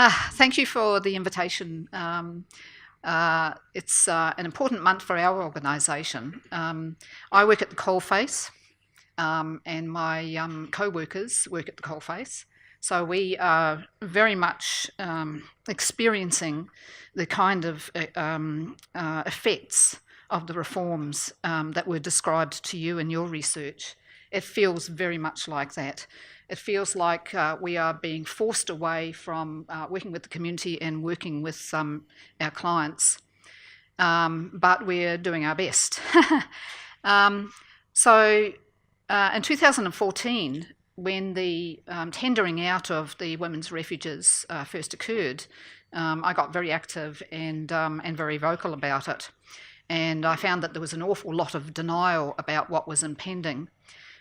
Thank you for the invitation. It's an important month for our organisation. I work at the coalface, and my co-workers work at the coalface. So we are very much experiencing the kind of effects of the reforms that were described to you in your research. It feels very much like that. It feels like we are being forced away from working with the community and working with our clients, but we're doing our best. So in 2014, when the tendering out of the women's refuges first occurred, I got very active and very vocal about it. And I found that there was an awful lot of denial about what was impending.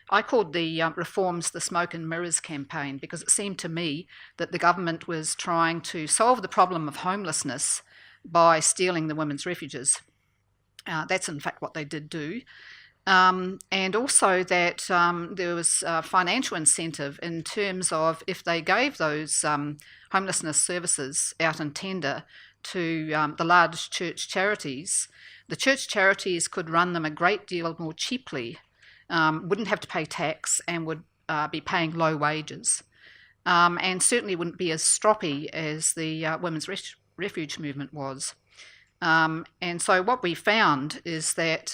I called the reforms the smoke and mirrors campaign because it seemed to me that the government was trying to solve the problem of homelessness by stealing the women's refuges. That's in fact what they did do. And also that there was a financial incentive in terms of if they gave those homelessness services out in tender to the large church charities, the church charities could run them a great deal more cheaply, wouldn't have to pay tax and would be paying low wages, and certainly wouldn't be as stroppy as the women's refuge movement was. And so what we found is that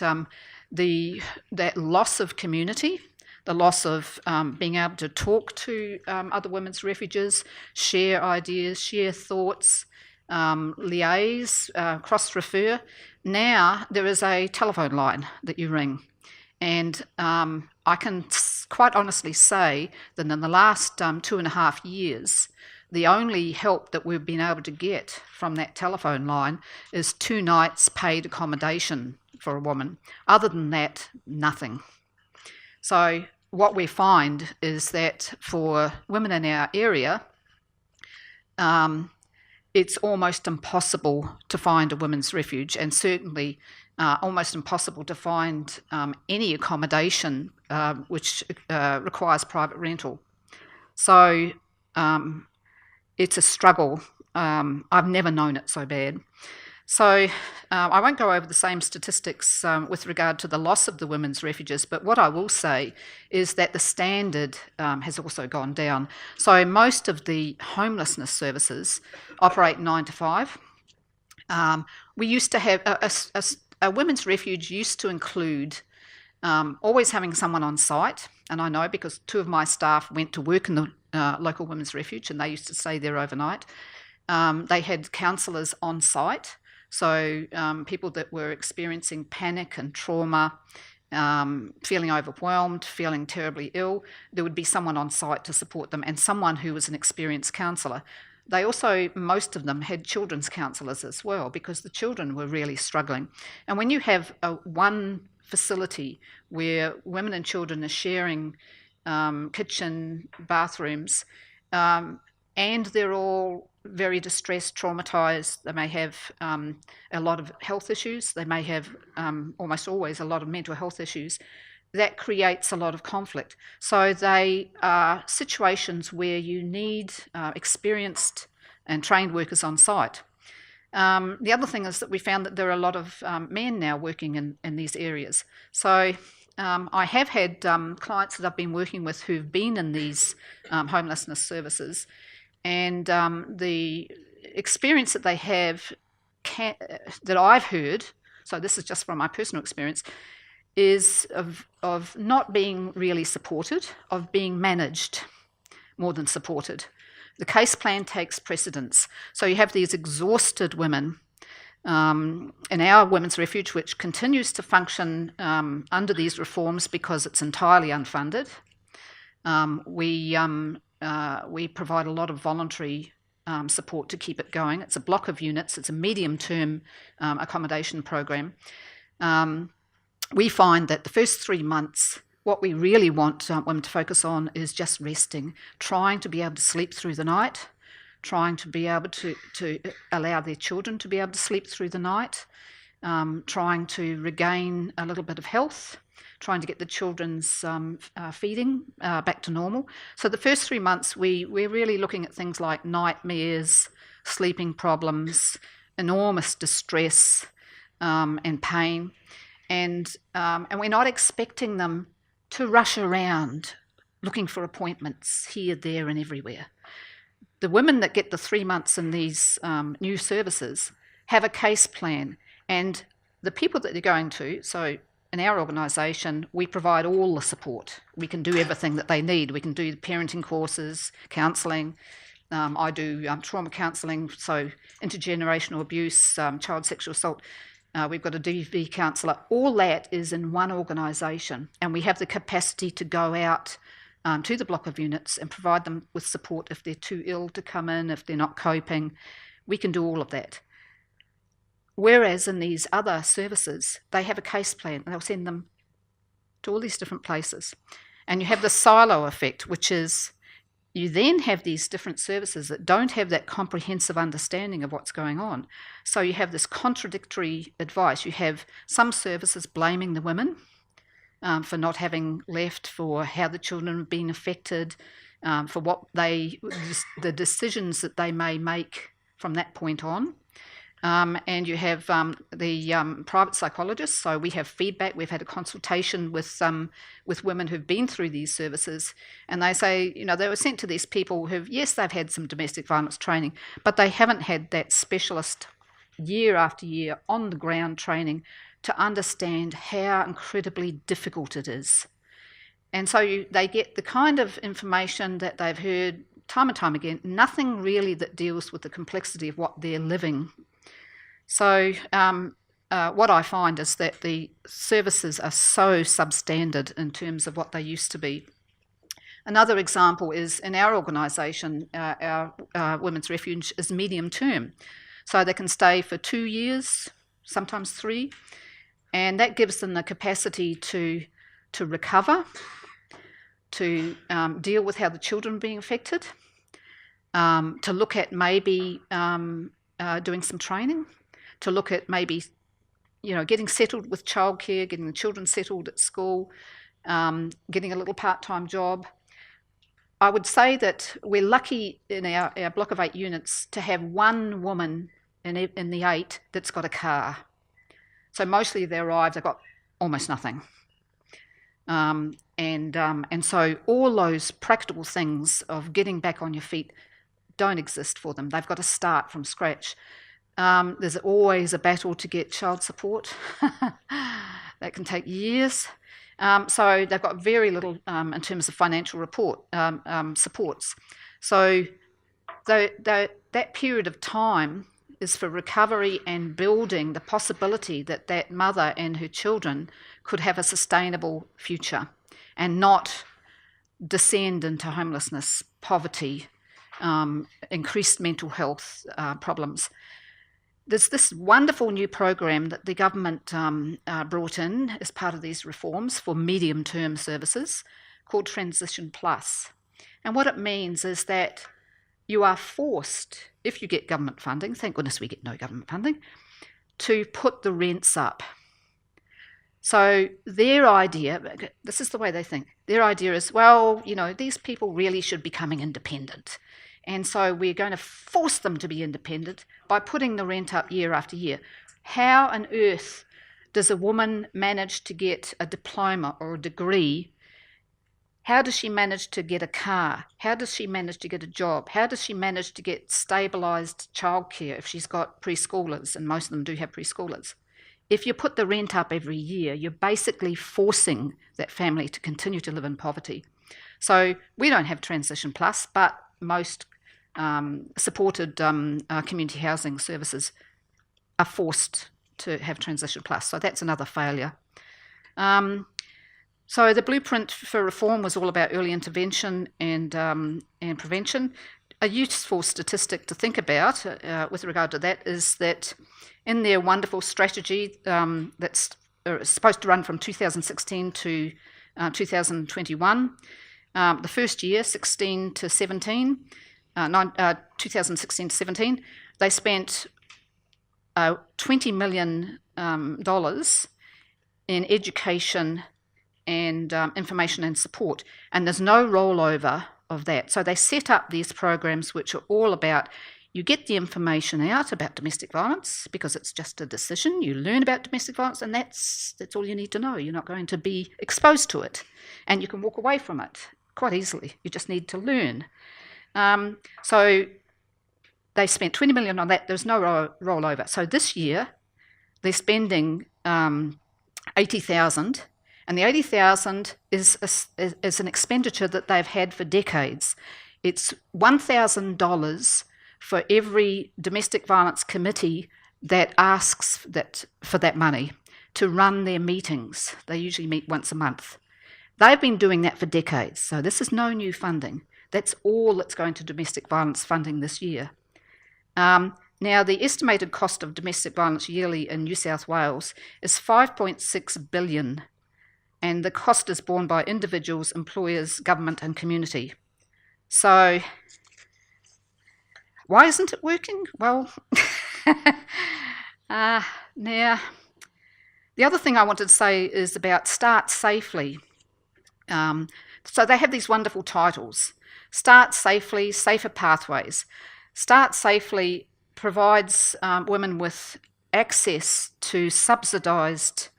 that loss of community, the loss of being able to talk to other women's refuges, share ideas, share thoughts, liaise, cross-refer. Now there is a telephone line that you ring. And I can quite honestly say that in the last 2.5 years, the only help that we've been able to get from that telephone line is 2 nights paid accommodation for a woman. Other than that, nothing. So what we find is that for women in our area, it's almost impossible to find a women's refuge, and certainly almost impossible to find any accommodation which requires private rental. So it's a struggle. I've never known it so bad. So I won't go over the same statistics with regard to the loss of the women's refuges, but what I will say is that the standard has also gone down. So most of the homelessness services operate 9 to 5. We used to have a women's refuge used to include always having someone on site, and I know because 2 of my staff went to work in the local women's refuge and they used to stay there overnight. They had counsellors on site, so people that were experiencing panic and trauma, feeling overwhelmed, feeling terribly ill, there would be someone on site to support them and someone who was an experienced counsellor. They also, most of them, had children's counsellors as well because the children were really struggling. And when you have one facility where women and children are sharing kitchen, bathrooms, and they're all very distressed, traumatised, they may have a lot of health issues, they may have almost always a lot of mental health issues, that creates a lot of conflict. So they are situations where you need experienced and trained workers on site. The other thing is that we found that there are a lot of men now working in these areas. So I have had clients that I've been working with who've been in these homelessness services, and the experience that they have that I've heard, so this is just from my personal experience, is of not being really supported, of being managed more than supported. The case plan takes precedence. So you have these exhausted women in our women's refuge, which continues to function under these reforms because it's entirely unfunded. We provide a lot of voluntary support to keep it going. It's a block of units. It's a medium-term accommodation program. We find that the first 3 months, what we really want women to focus on is just resting, trying to be able to sleep through the night, trying to be able to allow their children to be able to sleep through the night, trying to regain a little bit of health, trying to get the children's feeding back to normal. So the first 3 months, we're really looking at things like nightmares, sleeping problems, enormous distress and pain, and we're not expecting them to rush around looking for appointments here, there, and everywhere. The women that get the 3 months in these new services have a case plan, and the people that they're going to, so in our organisation, we provide all the support. We can do everything that they need. We can do parenting courses, counselling. I do trauma counselling, so intergenerational abuse, child sexual assault. We've got a DV counsellor. All that is in one organisation, and we have the capacity to go out to the block of units and provide them with support if they're too ill to come in, if they're not coping. We can do all of that. Whereas in these other services, they have a case plan and they'll send them to all these different places. And you have the silo effect, which is you then have these different services that don't have that comprehensive understanding of what's going on. So you have this contradictory advice. You have some services blaming the women for not having left, for how the children have been affected, for the decisions that they may make from that point on. And you have the private psychologists. So we have feedback. We've had a consultation with women who've been through these services, and they say, they were sent to these people who've, yes, they've had some domestic violence training, but they haven't had that specialist year after year on the ground training to understand how incredibly difficult it is. And so they get the kind of information that they've heard time and time again, nothing really that deals with the complexity of what they're living. So what I find is that the services are so substandard in terms of what they used to be. Another example is in our organisation, our Women's Refuge is medium term. So they can stay for 2 years, sometimes 3, and that gives them the capacity to recover, to deal with how the children are being affected, to look at maybe doing some training, to look at maybe, getting settled with childcare, getting the children settled at school, getting a little part-time job. I would say that we're lucky in our block of 8 units to have one woman in the 8 that's got a car. So mostly they arrive, they've got almost nothing. And so all those practical things of getting back on your feet don't exist for them. They've got to start from scratch. There's always a battle to get child support. That can take years. So they've got very little in terms of financial supports. So that period of time is for recovery and building the possibility that that mother and her children could have a sustainable future and not descend into homelessness, poverty, increased mental health problems. There's this wonderful new program that the government brought in as part of these reforms for medium-term services called Transition Plus. And what it means is that you are forced, if you get government funding, thank goodness we get no government funding, to put the rents up. So their idea, this is the way they think, their idea is, these people really should be becoming independent. And so we're going to force them to be independent by putting the rent up year after year. How on earth does a woman manage to get a diploma or a degree? How does she manage to get a car? How does she manage to get a job? How does she manage to get stabilised childcare if she's got preschoolers, and most of them do have preschoolers? If you put the rent up every year, you're basically forcing that family to continue to live in poverty. So we don't have Transition Plus, but most supported community housing services are forced to have Transition Plus. So that's another failure. So the blueprint for reform was all about early intervention and prevention. A useful statistic to think about with regard to that is that in their wonderful strategy that's supposed to run from 2016 to 2021, the first year, 2016 to 17, they spent $20 million in education and information and support, and there's no rollover of that. So they set up these programs which are all about You get the information out about domestic violence because it's just a decision. You learn about domestic violence, and that's all you need to know. You're not going to be exposed to it, and you can walk away from it quite easily. You just need to learn. So they spent $20 million on that. There's no rollover. So this year they're spending $80,000, and the $80,000 is an expenditure that they've had for decades. It's $1,000 for every domestic violence committee that asks for that money to run their meetings. They usually meet once a month. They've been doing that for decades, so this is no new funding. That's all that's going to domestic violence funding this year. Now, the estimated cost of domestic violence yearly in New South Wales is $5.6 billion, and the cost is borne by individuals, employers, government and community. So, why isn't it working? Well, now, the other thing I wanted to say is about Start Safely. So they have these wonderful titles. Start Safely, Safer Pathways. Start Safely provides women with access to subsidised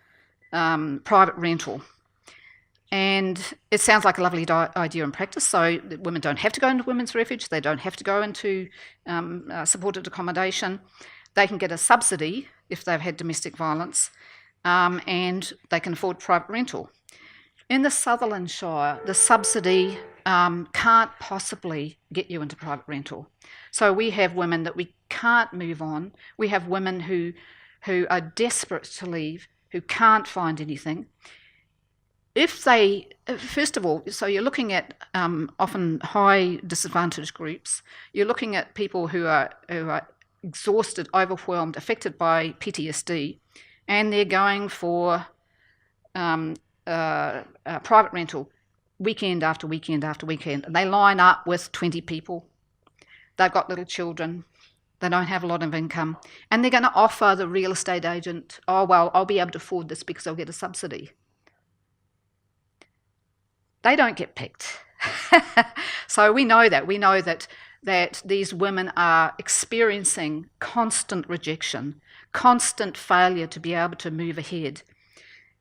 private rental. And it sounds like a lovely idea in practice. So women don't have to go into women's refuge. They don't have to go into supported accommodation. They can get a subsidy if they've had domestic violence, and they can afford private rental. In the Sutherland Shire, the subsidy can't possibly get you into private rental. So we have women that we can't move on. We have women who are desperate to leave, who can't find anything. If they, first of all, so you're looking at often high disadvantaged groups. You're looking at people who are exhausted, overwhelmed, affected by PTSD, and they're going for private rental weekend after weekend after weekend. And they line up with 20 people. They've got little children. They don't have a lot of income. And they're going to offer the real estate agent, oh, well, I'll be able to afford this because I'll get a subsidy. They don't get picked. So we know that. We know that these women are experiencing constant rejection, constant failure to be able to move ahead.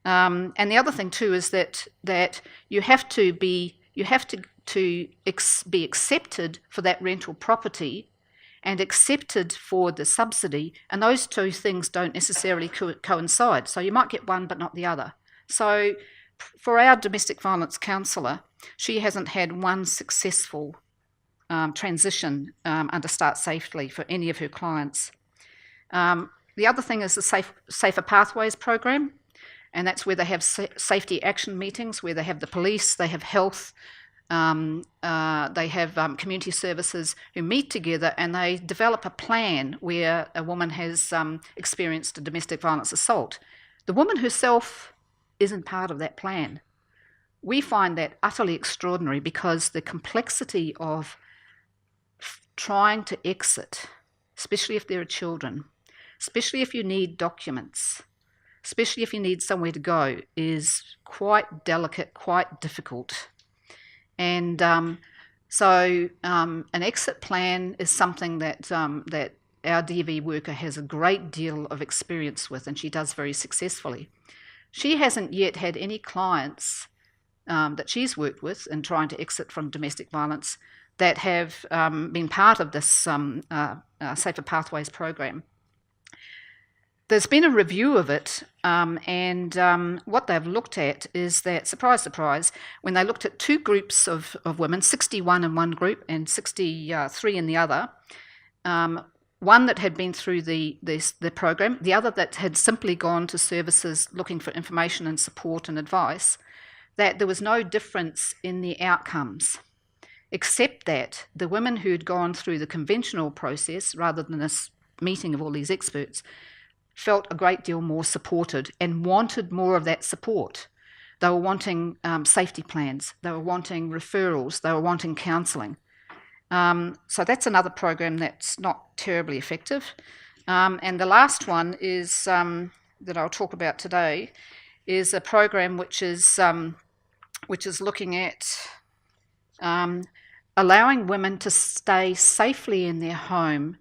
And the other thing too is that you have to be accepted for that rental property and accepted for the subsidy, and those two things don't necessarily coincide. So you might get one but not the other. So for our domestic violence counsellor, she hasn't had one successful transition under Start Safely for any of her clients. The other thing is the Safer Pathways program, and that's where they have safety action meetings, where they have the police, they have health, they have community services who meet together, and they develop a plan where a woman has experienced a domestic violence assault. The woman herself isn't part of that plan. We find that utterly extraordinary because the complexity of trying to exit, especially if there are children, especially if you need documents, especially if you need somewhere to go, is quite delicate, quite difficult. And so an exit plan is something that our DV worker has a great deal of experience with, and she does very successfully. She hasn't yet had any clients that she's worked with in trying to exit from domestic violence that have been part of this Safer Pathways program. There's been a review of it, and what they've looked at is that, surprise, surprise, when they looked at two groups of women, 61 in one group and 63 in the other, one that had been through the program, the other that had simply gone to services looking for information and support and advice, that there was no difference in the outcomes, except that the women who'd gone through the conventional process, rather than this meeting of all these experts, felt a great deal more supported and wanted more of that support. They were wanting safety plans, they were wanting referrals, they were wanting counselling. So that's another program that's not terribly effective. And the last one is that I'll talk about today is a program which is looking at allowing women to stay safely in their home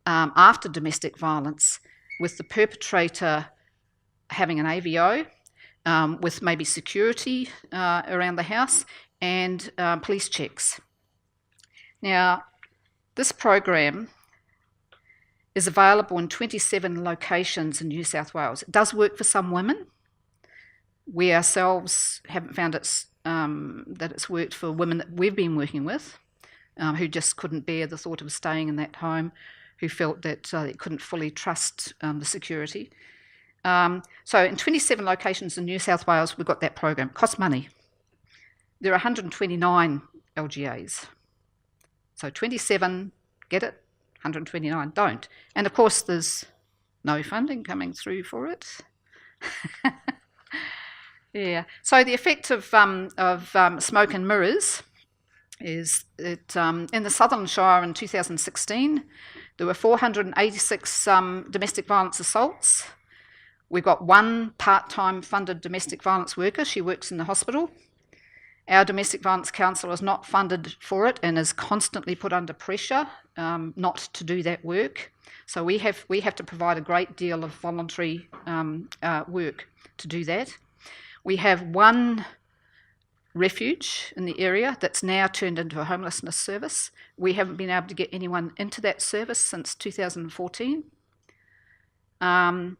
after domestic violence, with the perpetrator having an AVO, with maybe security around the house, and police checks. Now, this program is available in 27 locations in New South Wales. It does work for some women. We ourselves haven't found that it's worked for women that we've been working with, who just couldn't bear the thought of staying in that home, who felt that they couldn't fully trust the security. So in 27 locations in New South Wales, we've got that program. It costs money. There are 129 LGAs. So 27 get it, 129 don't. And of course, there's no funding coming through for it. Yeah. So the effect of smoke and mirrors is that in the Southern Shire in 2016, there were 486 domestic violence assaults. We've got one part-time funded domestic violence worker. She works in the hospital. Our domestic violence counsellor is not funded for it and is constantly put under pressure not to do that work. So we have to provide a great deal of voluntary work to do that. We have one refuge in the area that's now turned into a homelessness service. We haven't been able to get anyone into that service since 2014. Our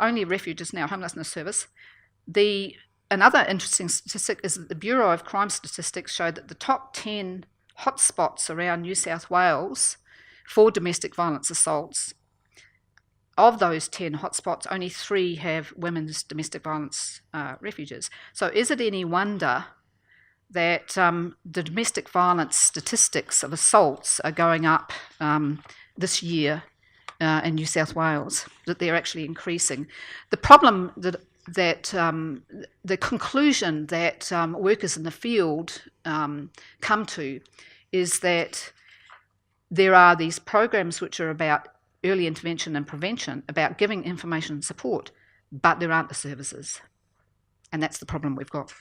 only refuge is now a homelessness service. Another interesting statistic is that the Bureau of Crime Statistics showed that the top 10 hotspots around New South Wales for domestic violence assaults, of those 10 hotspots, only 3 have women's domestic violence refuges. So is it any wonder that the domestic violence statistics of assaults are going up this year in New South Wales, that they're actually increasing? The problem that the conclusion that workers in the field come to is that there are these programs which are about early intervention and prevention, about giving information and support, but there aren't the services. And that's the problem we've got.